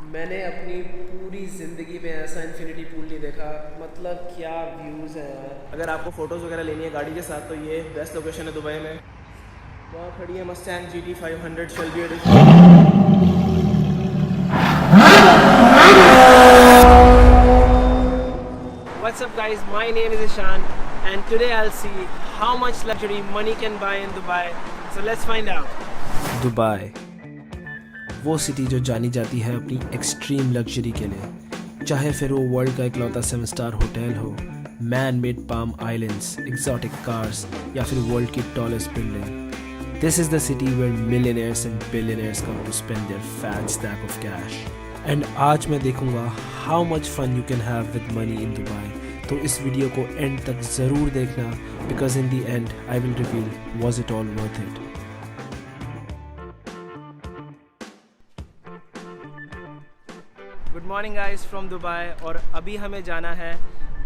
मैंने अपनी पूरी ज़िंदगी में ऐसा इन्फिनिटी पूल नहीं देखा। मतलब क्या व्यूज़ हैं यार। अगर आपको फ़ोटोज़ वगैरह लेनी है गाड़ी के साथ तो ये बेस्ट लोकेशन है दुबई में। वहाँ खड़ी है Mustang GT 500 Shelby edition. What's up guys, my name is Ishan and today I'll see how much luxury money can buy in Dubai. So let's find out. Dubai वो city जो जानी जाती है अपनी एक्सट्रीम लग्जरी के लिए, चाहे फिर वो वर्ल्ड का इकलौता 7 स्टार होटल हो, man made palm islands, exotic cars या फिर वर्ल्ड की tallest building. This is the city where millionaires and billionaires come to spend their fat stack of cash. And आज मैं देखूंगा how much fun you can have with money in Dubai. तो इस video को end तक ज़रूर देखना, because in the end I will reveal was it all worth it. Good morning guys from Dubai, और अभी हमें जाना है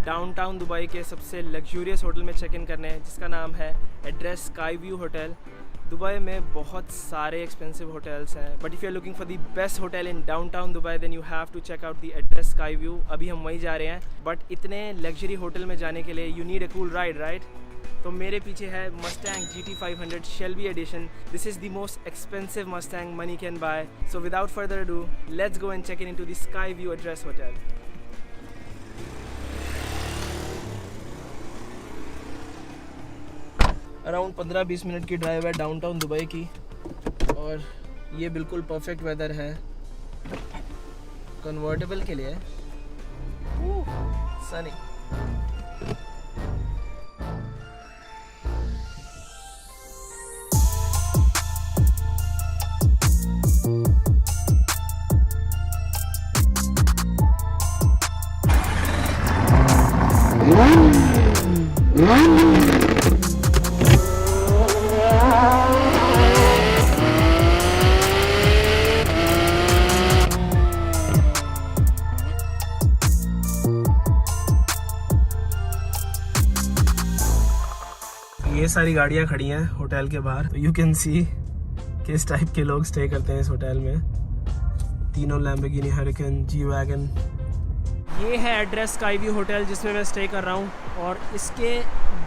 डाउनटाउन दुबई के सबसे लग्जूरियस होटल में चेक इन करने, जिसका नाम है address sky view hotel. Dubai में बहुत सारे एक्सपेंसिव होटल्स हैं, but if you are looking for the best hotel in downtown Dubai then you have to check out the Address sky View. अभी हम वहीं जा रहे हैं, बट इतने लग्जरी होटल में जाने के लिए you need a cool ride, right? तो मेरे पीछे है Mustang GT 500 Shelby edition. This is the most expensive Mustang money can buy. So without further ado let's go and check in into the Sky View Address hotel. Around 15-20 minute की drive है downtown Dubai की, और ये बिल्कुल perfect weather है convertible के लिए। सनी ये सारी गाड़ियाँ खड़ी हैं होटल के बाहर, तो यू कैन सी किस टाइप के लोग स्टे करते हैं इस होटल में। तीनों लैम्बोर्गिनी हरिकेन, जी वैगन। ये है एड्रेस स्काई व्यू होटल जिसमें मैं स्टे कर रहा हूँ, और इसके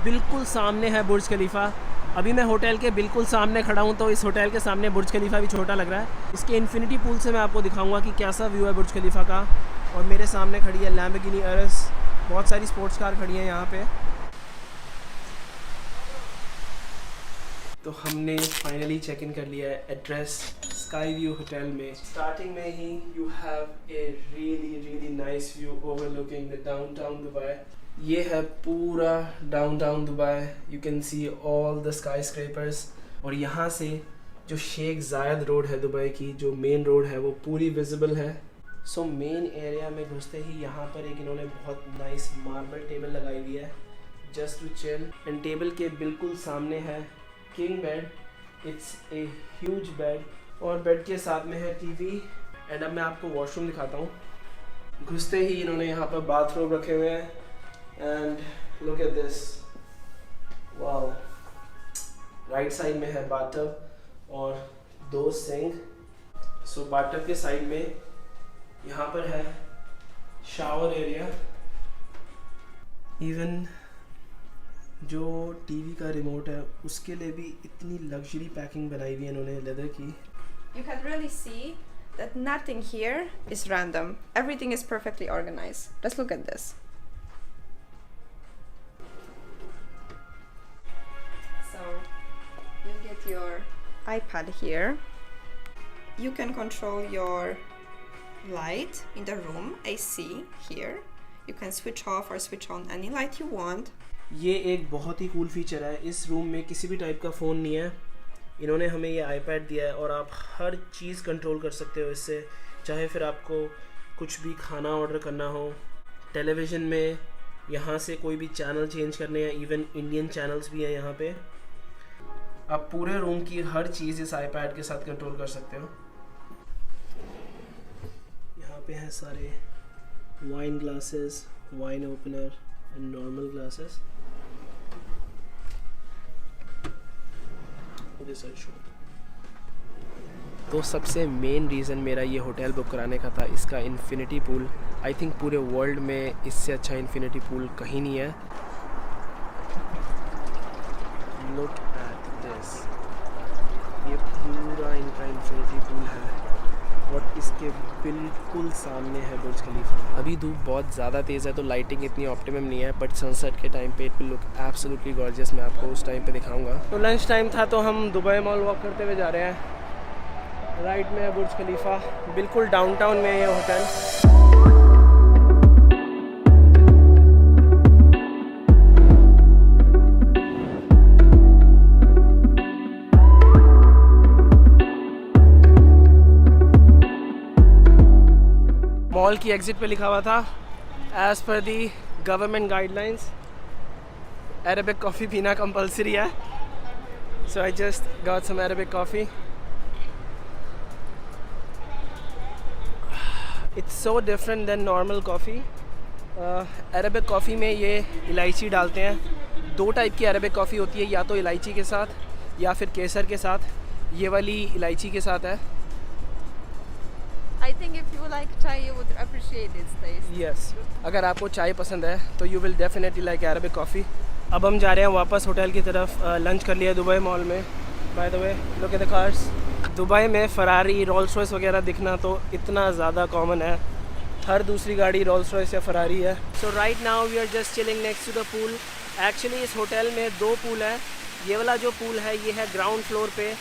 बिल्कुल सामने है बुर्ज खलीफा। अभी मैं होटल के बिल्कुल सामने खड़ा हूँ, तो इस होटल के सामने बुर्ज खलीफा भी छोटा लग रहा है। इसके इन्फिनिटी पूल से मैं आपको दिखाऊंगा कि कैसा व्यू है बुर्ज खलीफा का। और मेरे सामने खड़ी है लैम्बोर्गिनी अरस, बहुत सारी स्पोर्ट्स कार खड़ी हैं यहाँ पे। तो हमने फाइनली चेक इन कर लिया है एड्रेस स्काई व्यू होटल में। स्टार्टिंग में ही you have a really nice view overlooking the downtown Dubai. ये है पूरा downtown Dubai, you can see all the skyscrapers. और यहाँ से जो शेख जायद रोड है दुबई की, जो मेन रोड है, वो पूरी विजिबल है। सो मेन एरिया में घुसते ही यहाँ पर एक इन्होंने बहुत नाइस मार्बल टेबल लगाई हुई है just to chill. And table के बिल्कुल सामने है king bed, it's a huge bed, और बेड के साथ में है टीवी। एंड अब मैं आपको वॉशरूम दिखाता हूँ। घुसते ही इन्होंने यहाँ पर बाथरूम रखे हुए हैं, and look at this, wow. Right side में है बाथटब और 2 सिंक। सो बाथटब के साइड में यहाँ पर है शावर एरिया। इवन जो टीवी का रिमोट है उसके लिए भी इतनी लग्जरी पैकिंग बनाई हुई है इन्होंने लेदर की। You can really see that nothing here is random. Everything is perfectly organized. Let's look at this. So you get your iPad here. You can control your light in the room, AC here. You can switch off or switch on any light you want. ये एक बहुत ही cool feature है। इस room में किसी भी type का phone नहीं है, इन्होंने हमें ये आईपैड दिया है, और आप हर चीज़ कंट्रोल कर सकते हो इससे। चाहे फिर आपको कुछ भी खाना ऑर्डर करना हो, टेलीविज़न में यहाँ से कोई भी चैनल चेंज करने हैं, इवन इंडियन चैनल्स भी हैं यहाँ पे। आप पूरे रूम की हर चीज़ इस आईपैड के साथ कंट्रोल कर सकते हो। यहाँ पे हैं सारे wine glasses, wine opener and normal glasses. this I show. तो सबसे मेन रीज़न मेरा ये होटल बुक कराने का था इसका इन्फिनिटी पूल। आई थिंक पूरे वर्ल्ड में इससे अच्छा इन्फिनिटी पूल कहीं नहीं है। लुक एट दिस, ये पूरा इनका इन्फिनिटी पूल है और इसके बिल्कुल सामने है बुर्ज खलीफा। अभी धूप बहुत ज़्यादा तेज़ है तो लाइटिंग इतनी ऑप्टिमम नहीं है, बट सनसेट के टाइम पे it will look absolutely gorgeous. मैं आपको उस टाइम पे दिखाऊंगा। तो लंच टाइम था तो हम दुबई मॉल वॉक करते हुए जा रहे हैं। राइट में है बुर्ज खलीफा, बिल्कुल डाउनटाउन में है ये होटल। मॉल की एग्जिट पे लिखा हुआ था एज पर the government guidelines Arabic coffee पीना कंपलसरी है। So I just got some Arabic coffee. It's so different than normal coffee. Arabic coffee में ये इलायची डालते हैं। दो टाइप की अरेबिक कॉफ़ी होती है, या तो इलायची के साथ या फिर केसर के साथ। ये वाली इलायची के साथ है। I think if you like chai, you would appreciate its taste. Yes. अगर आपको चाय पसंद है तो you will definitely like Arabic coffee. अब हम जा रहे हैं वापस होटल की तरफ। लंच कर लिया दुबई मॉल में। By the way, look at the cars. Dubai में फरारी, रोल्स रॉयस वगैरह दिखना तो इतना ज़्यादा कॉमन है। हर दूसरी गाड़ी रोल्स रॉयस या फरारी है। So right now we are just chilling next to the pool. Actually इस होटल में दो पूल है। ये वाला जो पूल है ये है ग्राउंड फ्लोर पे,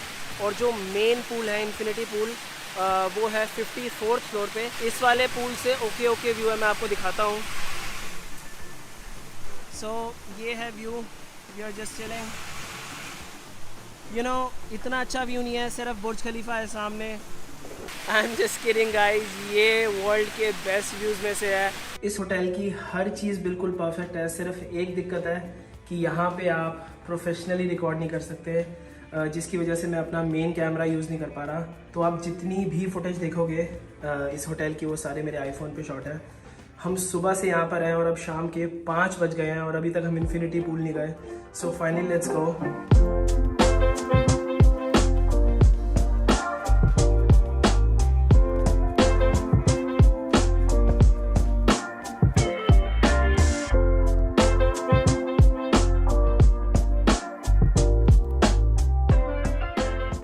और जो मेन पूल है इन्फिनिटी पूल वो है 54th फ्लोर पे। इस वाले पूल से ओके व्यू है, मैं आपको दिखाता हूँ। सो ये है view. We are just chilling. You know इतना अच्छा व्यू नहीं है, सिर्फ बुर्ज खलीफा है सामने। I am just kidding guys, ये वर्ल्ड के बेस्ट व्यूज़ में से है। इस होटल की हर चीज़ बिल्कुल परफेक्ट है। सिर्फ एक दिक्कत है कि यहाँ पे आप प्रोफेशनली रिकॉर्ड नहीं कर सकते, जिसकी वजह से मैं अपना मेन कैमरा यूज़ नहीं कर पा रहा। तो आप जितनी भी फुटेज देखोगे इस होटल की वो सारे मेरे आईफोन पे शॉट है। हम सुबह से यहाँ पर हैं और अब शाम के 5 बज गए हैं और अभी तक हम इन्फिनिटी पूल नहीं गए। So finally let's go.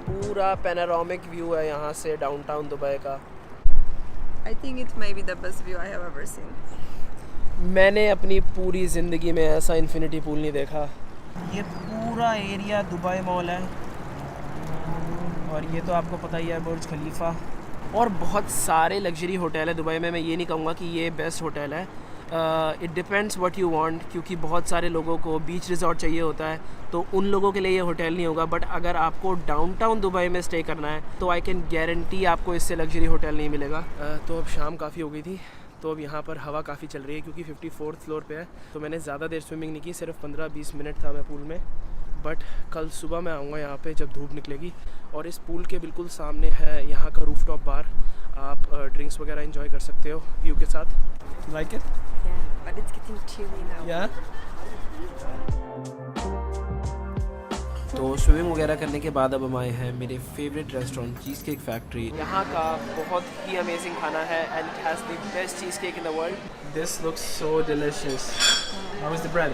पूरा पैनोरामिक व्यू है यहाँ से डाउनटाउन दुबई का। I think it may be the best view I have ever seen. मैंने अपनी पूरी ज़िंदगी में ऐसा इन्फिनिटी पूल नहीं देखा। ये पूरा एरिया दुबई मॉल है और ये तो आपको पता ही है बुर्ज खलीफा। और बहुत सारे लग्जरी होटल है दुबई में। मैं ये नहीं कहूँगा कि ये बेस्ट होटल है। It depends what you want, क्योंकि बहुत सारे लोगों को बीच रिजॉर्ट चाहिए होता है तो उन लोगों के लिए ये होटल नहीं होगा। बट अगर आपको डाउनटाउन दुबई में स्टे करना है तो आई कैन गारंटी आपको इससे लग्जरी होटल नहीं मिलेगा। तो अब शाम काफ़ी हो गई थी तो अब यहाँ पर हवा काफ़ी चल रही है क्योंकि 54th फ्लोर पे है। तो मैंने ज़्यादा देर स्विमिंग नहीं की, सिर्फ 15-20 मिनट था मैं पूल में। बट कल सुबह मैं आऊँगा यहाँ पे जब धूप निकलेगी। और इस पूल के बिल्कुल सामने है यहाँ का रूफटॉप बार। आप ड्रिंक्स वगैरह एंजॉय कर सकते हो व्यू के साथ। Like it? Yeah, but it's getting chilly now. या तो स्विमिंग वगैरह करने के बाद अब हम आए हैं मेरे favourite restaurant cheese cake factory. यहाँ का बहुत ही अमेजिंग खाना है and it has the best cheese cake in the world. This looks so delicious. How is the bread?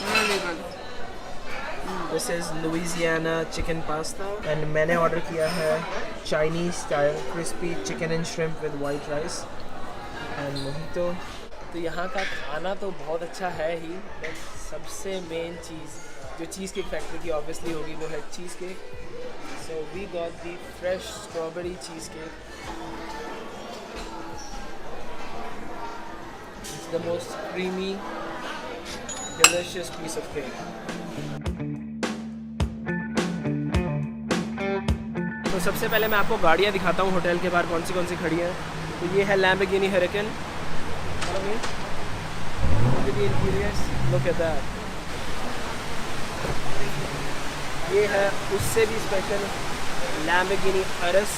Really good. This is Louisiana chicken pasta and मैंने order किया है Chinese style crispy chicken and shrimp with white rice and mojito. तो यहाँ का खाना तो बहुत अच्छा है ही, बट सबसे मेन चीज़ जो चीज़ केक फैक्ट्री की ऑब्वियसली होगी वो है cheesecake. So we got the fresh strawberry cheesecake. It's the most creamy delicious piece of cake. तो सबसे पहले मैं आपको गाड़ियाँ दिखाता हूँ होटल के बाहर कौन सी खड़ी हैं। तो ये है Lamborghini hurricane. Look at the interiors. Look at that. ये है उससे भी special Lamborghini Urus.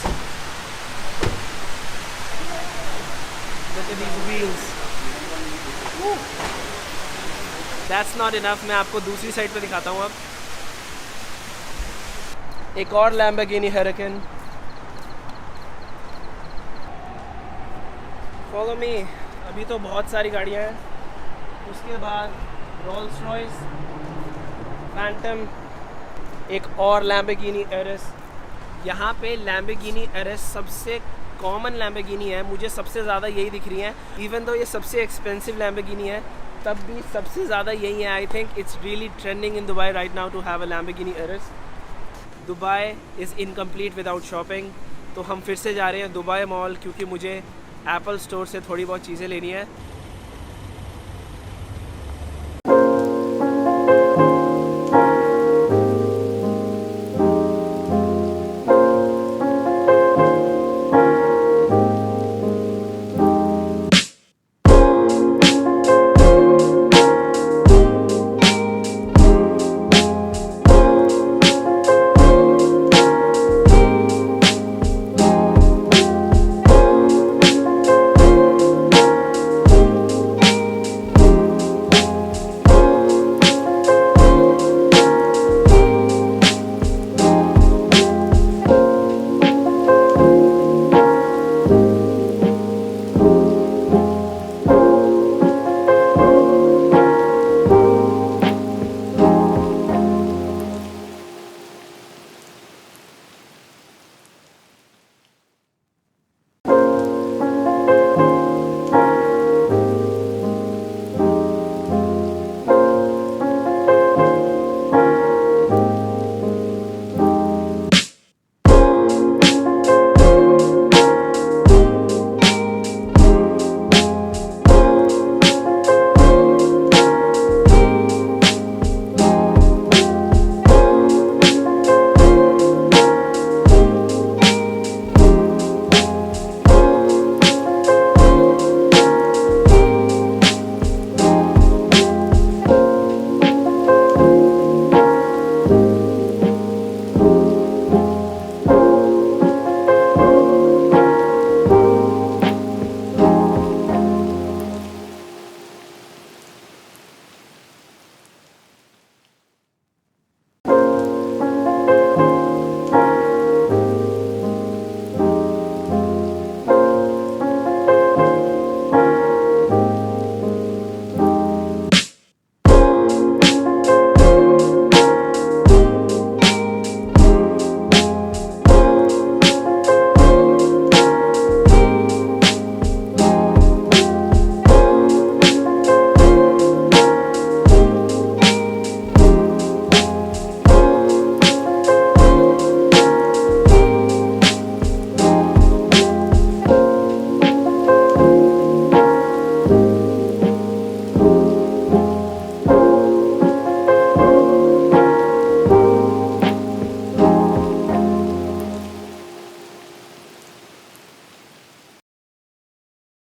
Look at these wheels. That's not enough. मैं आपको दूसरी साइड पे दिखाता हूँ अब। एक और लैम्बोर्गिनी हरिकेन फॉलो मी। अभी तो बहुत सारी गाड़ियाँ हैं, उसके बाद रोल्स रॉयस, फैंटम, एक और लैम्बोर्गिनी एरस। यहाँ पे लैम्बोर्गिनी एरस सबसे कॉमन लैम्बोर्गिनी है, मुझे सबसे ज़्यादा यही दिख रही है। इवन दो ये सबसे एक्सपेंसिव लैम्बोर्गिनी है, तब भी सबसे ज़्यादा यही है। I think it's really trending in Dubai right now to have a Lamborghini Urus. Dubai is incomplete without shopping, तो हम फिर से जा रहे हैं दुबई मॉल, क्योंकि मुझे एप्पल स्टोर से थोड़ी बहुत चीज़ें लेनी है।